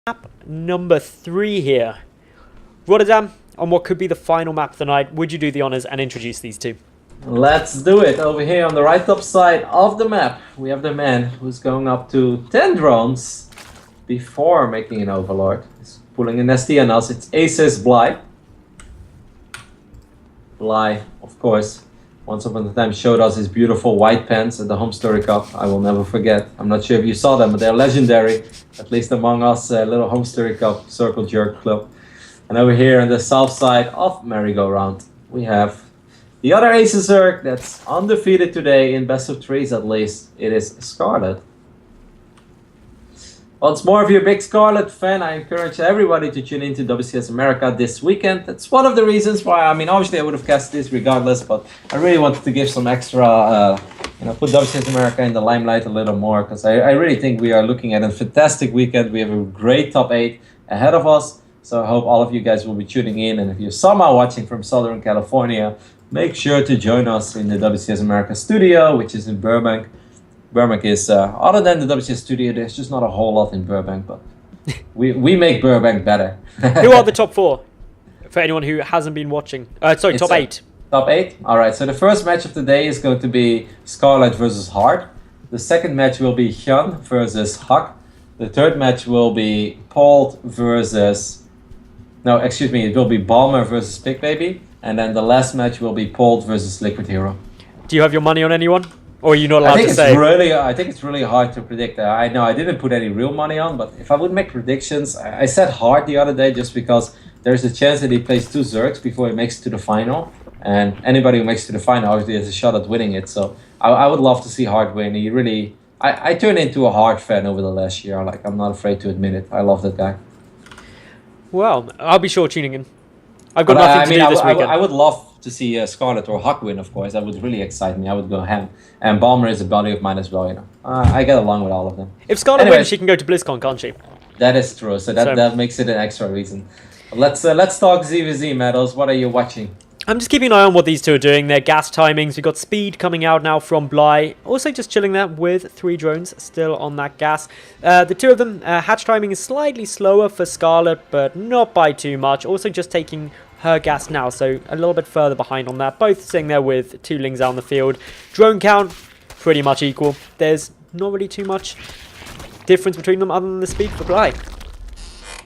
Map number 3 here. Rotterdam, on what could be the final map of the night. Would you do the honors and introduce these two? Let's do it. Over here on the right top side of the map, we have the man who's going up to 10 drones before making an overlord. He's pulling an SD on us. It's Aces Bly. Bly, of course, once upon a time showed us his beautiful white pants at the Home Story Cup. I will never forget. I'm not sure if you saw them, but they're legendary, at least among us, little Home Story Cup Circle Jerk Club. And over here on the south side of Merry-Go-Round, we have the other eOnZerG that's undefeated today in best of threes at least. It is Scarlett. Once more, if you're a big Scarlett fan, I encourage everybody to tune into WCS America this weekend. That's one of the reasons why, I mean, obviously I would have cast this regardless, but I really wanted to give some extra, put WCS America in the limelight a little more, because I really think we are looking at a fantastic weekend. We have a great top 8 ahead of us, so I hope all of you guys will be tuning in, and if you're somehow watching from Southern California, make sure to join us in the WCS America studio, which is in Burbank. Burbank is, other than the WCS studio, there's just not a whole lot in Burbank, but we make Burbank better. Who are the top 4? For anyone who hasn't been watching. Sorry, top 8. Top 8? Alright, so the first match of the day is going to be Scarlett versus Hard. The second match will be Hyun versus Huck. The third match will be Polt versus... No, excuse me, it will be Balmer versus Big Baby. And then the last match will be Polt versus Liquid Hero. Do you have your money on anyone? Or are you not allowed to say? I think it's really hard to predict. I know I didn't put any real money on, but if I would make predictions, I said Hard the other day just because there's a chance that he plays 2 Zergs before he makes it to the final. And anybody who makes it to the final obviously has a shot at winning it. So I would love to see Hard win. He really... I turned into a Hard fan over the last year. Like, I'm not afraid to admit it. I love that guy. Well, I'll be sure tuning in. I've got nothing to do this weekend. I would love to see Scarlett or Huck win, of course. That would really excite me. I would go ham. And Balmer is a buddy of mine as well, you know. I get along with all of them. If Scarlett wins, she can go to BlizzCon, can't she? That is true. So that makes it an extra reason. Let's talk ZvZ, Medals. What are you watching? I'm just keeping an eye on what these two are doing. Their gas timings. We've got speed coming out now from Bly. Also just chilling there with 3 drones still on that gas. The 2 of them, hatch timing is slightly slower for Scarlett, but not by too much. Also just taking her gas now, so a little bit further behind on that. Both sitting there with 2 lings out on the field. Drone count, pretty much equal. There's not really too much difference between them other than the speed for Bly.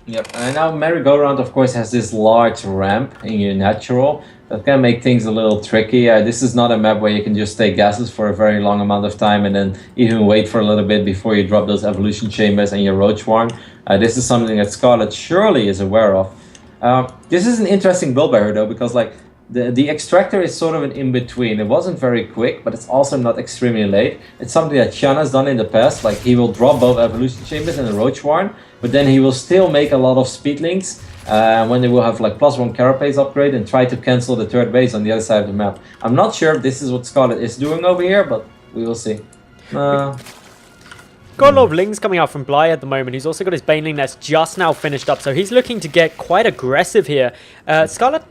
Yep, and now Merry-Go-Round, of course, has this large ramp in your natural. That can make things a little tricky. This is not a map where you can just take gases for a very long amount of time and then even wait for a little bit before you drop those evolution chambers and your roach warren. This is something that Scarlett surely is aware of. This is an interesting build by her though, because like the extractor is sort of an in-between. It wasn't very quick, but it's also not extremely late. It's something that Chan has done in the past. Like, he will drop both evolution chambers and the roach warren, but then he will still make a lot of speed links when they will have like +1 carapace upgrade and try to cancel the 3rd base on the other side of the map. I'm not sure if this is what Scarlett is doing over here, but we will see. Got a lot of lings coming out from Bly at the moment. He's also got his Baneling that's just now finished up, so he's looking to get quite aggressive here. Scarlett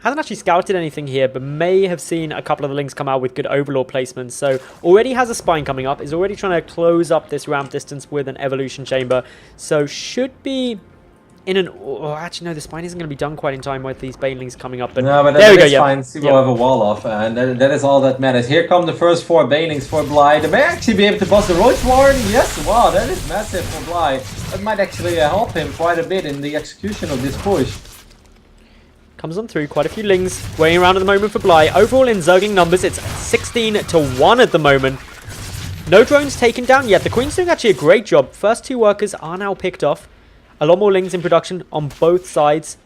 hasn't actually scouted anything here, but may have seen a couple of the lings come out with good Overlord placements. So already has a Spine coming up, is already trying to close up this ramp distance with an Evolution Chamber. So should be in an... Oh, actually, no, the Spine isn't going to be done quite in time with these Banelings coming up. But no, but there we go, yeah. Fine. See, we'll have a wall off, and that is all that matters. Here come the first 4 Banelings for Bly. They may actually be able to bust the Roach Warren. Yes, wow, that is massive for Bly. That might actually help him quite a bit in the execution of this push. Comes on through, quite a few lings weighing around at the moment for Bly. Overall in Zergling numbers, it's 16-1 at the moment. No drones taken down yet. The Queen's doing actually a great job. First 2 workers are now picked off. A lot more lings in production on both sides.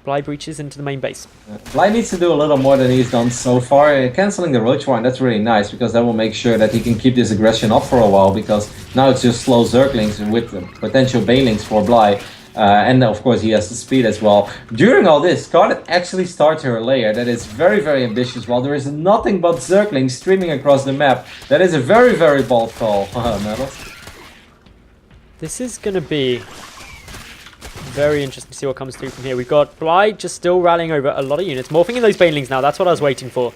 Bly breaches into the main base. Bly needs to do a little more than he's done so far. Cancelling the Roach Warren, that's really nice, because that will make sure that he can keep this aggression up for a while, because now it's just slow Zerglings with the potential Banelings for Bly. And of course he has the speed as well. During all this, Scarlett actually starts her layer. That is very, very ambitious. While there is nothing but Zerglings streaming across the map, that is a very, very bold call. Medals. This is going to be very interesting to see what comes through from here. We've got Bly just still rallying over a lot of units. Morphing in those Banelings now. That's what I was waiting for.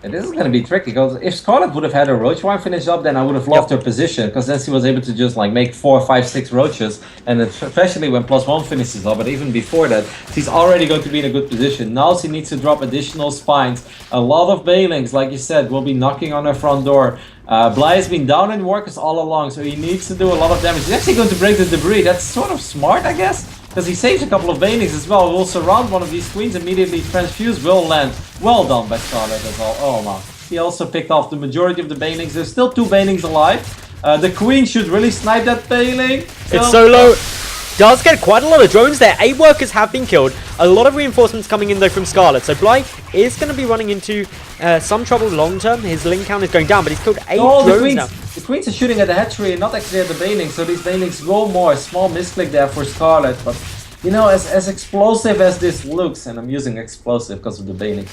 And this is going to be tricky, because if Scarlett would have had a roach warren finish up, then I would have loved her position, because then she was able to just like make 4, 5, 6 roaches, and especially when +1 finishes up, but even before that, she's already going to be in a good position. Now she needs to drop additional spines. A lot of Banelings, like you said, will be knocking on her front door. Bly has been down in workers all along, so he needs to do a lot of damage. He's actually going to break the debris. That's sort of smart, I guess, because he saves a couple of Banelings as well. Will surround one of these queens, immediately transfuse, will land. Well done by Scarlett as well. Oh wow. He also picked off the majority of the Banelings. There's still 2 Banelings alive. The queen should really snipe that Baneling. It's so low. Does get quite a lot of drones there. 8 workers have been killed. A lot of reinforcements coming in though from Scarlett. So Bly is going to be running into some trouble long term. His link count is going down, but he's killed 8 drones now. The queens are shooting at the hatchery and not actually at the Banelings. So these Banelings go more. A small misclick there for Scarlett, but you know, as explosive as this looks, and I'm using explosive because of the Baneling.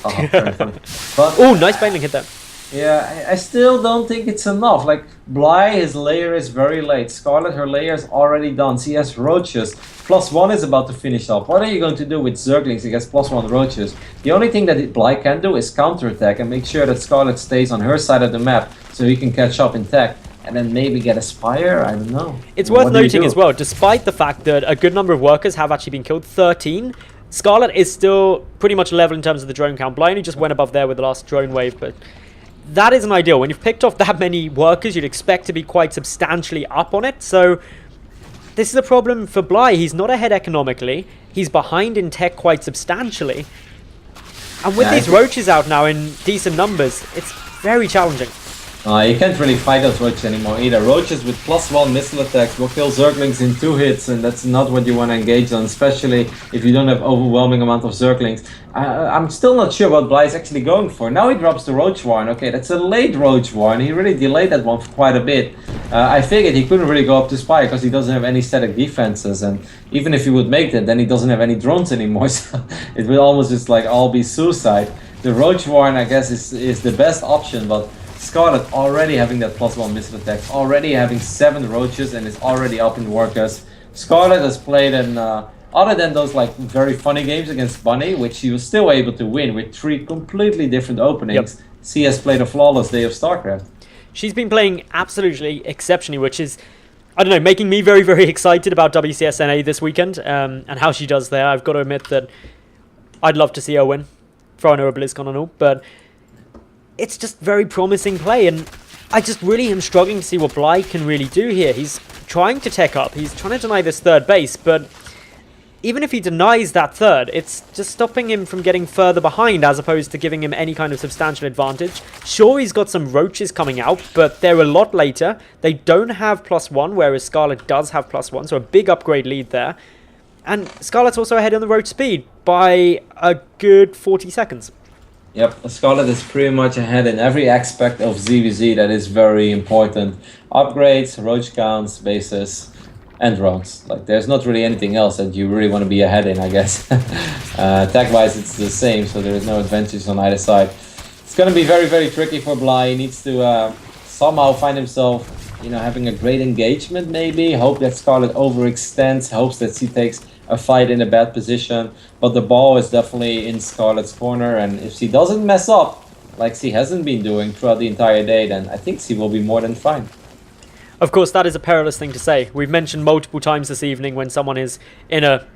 But oh, nice Baneling hit there. Yeah, I still don't think it's enough. Like, Bly, his layer is very late. Scarlett, her layer is already done. She has roaches. +1 is about to finish up. What are you going to do with Zerglings against +1 roaches? The only thing that Bly can do is counterattack and make sure that Scarlett stays on her side of the map so he can catch up in tech. And then maybe get a Spire? I don't know. It's worth noting as well, despite the fact that a good number of workers have actually been killed, 13, Scarlett is still pretty much level in terms of the drone count. Bly only just went above there with the last drone wave, but that isn't ideal. When you've picked off that many workers, you'd expect to be quite substantially up on it. So this is a problem for Bly. He's not ahead economically. He's behind in tech quite substantially. And with these roaches out now in decent numbers, it's very challenging. You can't really fight those roaches anymore either. Roaches with +1 missile attacks will kill Zerglings in 2 hits, and that's not what you want to engage on, especially if you don't have overwhelming amount of Zerglings. I'm still not sure what Bly is actually going for. Now he drops the Roach Warren. Okay, that's a late Roach Warren. He really delayed that one for quite a bit. I figured he couldn't really go up to Spire because he doesn't have any static defenses, and even if he would make that, then he doesn't have any drones anymore, so it will almost just like all be suicide. The Roach Warren, I guess, is the best option, but Scarlett already having that +1 missile attack, already having 7 roaches, and is already up in workers. Scarlett has played an other than those like very funny games against Bunny, which she was still able to win with 3 completely different openings. She has played a flawless day of StarCraft. She's been playing absolutely exceptionally, which is, I don't know, making me very, very excited about WCSNA this weekend and how she does there. I've got to admit that I'd love to see her win, throwing her a BlizzCon and all, but it's just very promising play, and I just really am struggling to see what Bly can really do here. He's trying to tech up, he's trying to deny this 3rd base, but even if he denies that 3rd, it's just stopping him from getting further behind as opposed to giving him any kind of substantial advantage. Sure, he's got some roaches coming out, but they're a lot later. They don't have +1, whereas Scarlett does have +1, so a big upgrade lead there. And Scarlett's also ahead on the roach speed by a good 40 seconds. Yep, Scarlett is pretty much ahead in every aspect of ZvZ that is very important. Upgrades, roach counts, bases, and drones. Like, there's not really anything else that you really want to be ahead in, I guess. Tech-wise, it's the same, so there is no advantage on either side. It's going to be very, very tricky for Bly. He needs to somehow find himself, you know, having a great engagement, maybe. Hope that Scarlett overextends, hopes that she takes a fight in a bad position, but the ball is definitely in Scarlett's corner, and if she doesn't mess up like she hasn't been doing throughout the entire day, then I think she will be more than fine. Of course, that is a perilous thing to say. We've mentioned multiple times this evening when someone is in a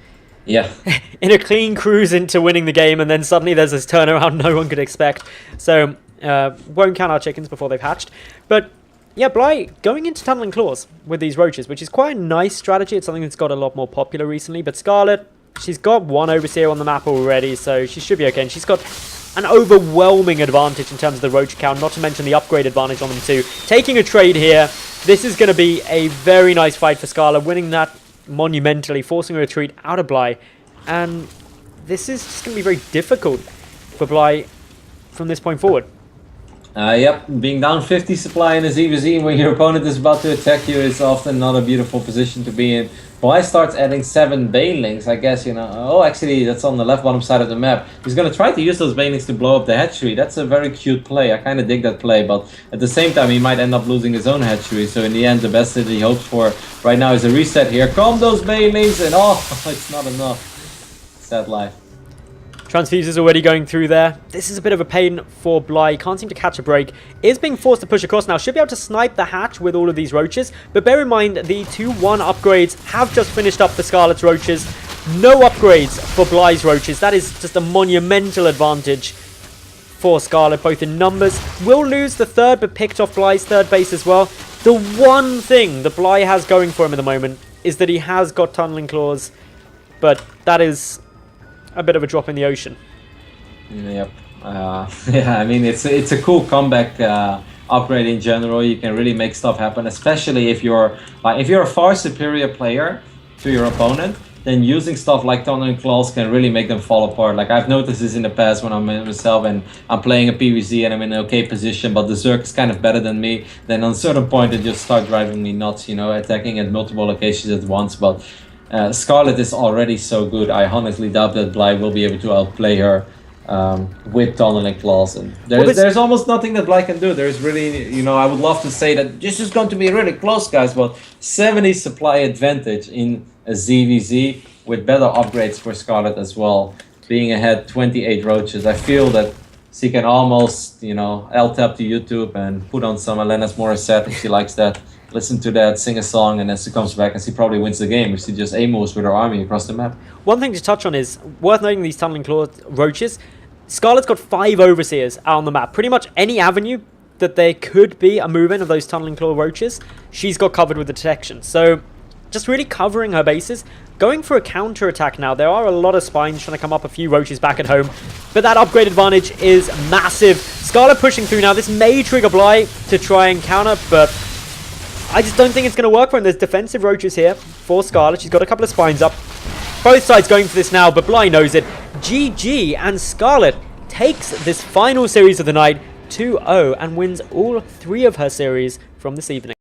in a clean cruise into winning the game, and then suddenly there's this turnaround no one could expect. So won't count our chickens before they've hatched. But yeah, Bly going into Tunneling Claws with these roaches, which is quite a nice strategy. It's something that's got a lot more popular recently. But Scarlett, she's got 1 Overseer on the map already, so she should be okay. And she's got an overwhelming advantage in terms of the roach count, not to mention the upgrade advantage on them too. Taking a trade here, this is going to be a very nice fight for Scarlett, winning that monumentally, forcing a retreat out of Bly. And this is just going to be very difficult for Bly from this point forward. Yep, being down 50 supply in a ZvZ when your opponent is about to attack you is often not a beautiful position to be in. Bly starts adding 7 Banelings, I guess, you know. Oh, actually, that's on the left bottom side of the map. He's going to try to use those Banelings to blow up the hatchery. That's a very cute play. I kind of dig that play, but at the same time, he might end up losing his own hatchery. So in the end, the best that he hopes for right now is a reset here. Come those Banelings, and oh, it's not enough. Sad life. Transfuse is already going through there. This is a bit of a pain for Bly. Can't seem to catch a break. Is being forced to push across now. Should be able to snipe the hatch with all of these roaches. But bear in mind, the 2-1 upgrades have just finished up for Scarlett's roaches. No upgrades for Bly's roaches. That is just a monumental advantage for Scarlett, both in numbers. Will lose the third, but picked off Bly's third base as well. The one thing that Bly has going for him at the moment is that he has got tunneling claws. But that is a bit of a drop in the ocean. Yep. Yeah, I mean, it's a cool comeback upgrade in general. You can really make stuff happen, especially if you're a far superior player to your opponent. Then using stuff like tunneling claws can really make them fall apart. Like I've noticed this in the past when I'm in myself and I'm playing a PvZ and I'm in an okay position, but the Zerg is kind of better than me. Then on a certain point it just starts driving me nuts, you know, attacking at multiple locations at once. But Scarlett is already so good. I honestly doubt that Bly will be able to outplay her with tunneling claws. And there's almost nothing that Bly can do. There's really, you know, I would love to say that this is going to be really close, guys, but 70 supply advantage in a ZvZ with better upgrades for Scarlett as well. Being ahead 28 roaches, I feel that she can almost, you know, L-tap to YouTube and put on some Alanis Morissette if she likes that. Listen to that, sing a song, and then she comes back and she probably wins the game if she just A-moves with her army across the map. One thing to touch on is, worth noting these tunneling claw roaches, Scarlett's got 5 overseers out on the map. Pretty much any avenue that there could be a move-in of those tunneling claw roaches, she's got covered with the detection. So, just really covering her bases. Going for a counter-attack now. There are a lot of spines trying to come up, a few roaches back at home. But that upgrade advantage is massive. Scarlett pushing through now. This may trigger Bly to try and counter, but I just don't think it's going to work for him. There's defensive roaches here for Scarlett. She's got a couple of spines up. Both sides going for this now, but Bly knows it. GG, and Scarlett takes this final series of the night 2-0 and wins all 3 of her series from this evening.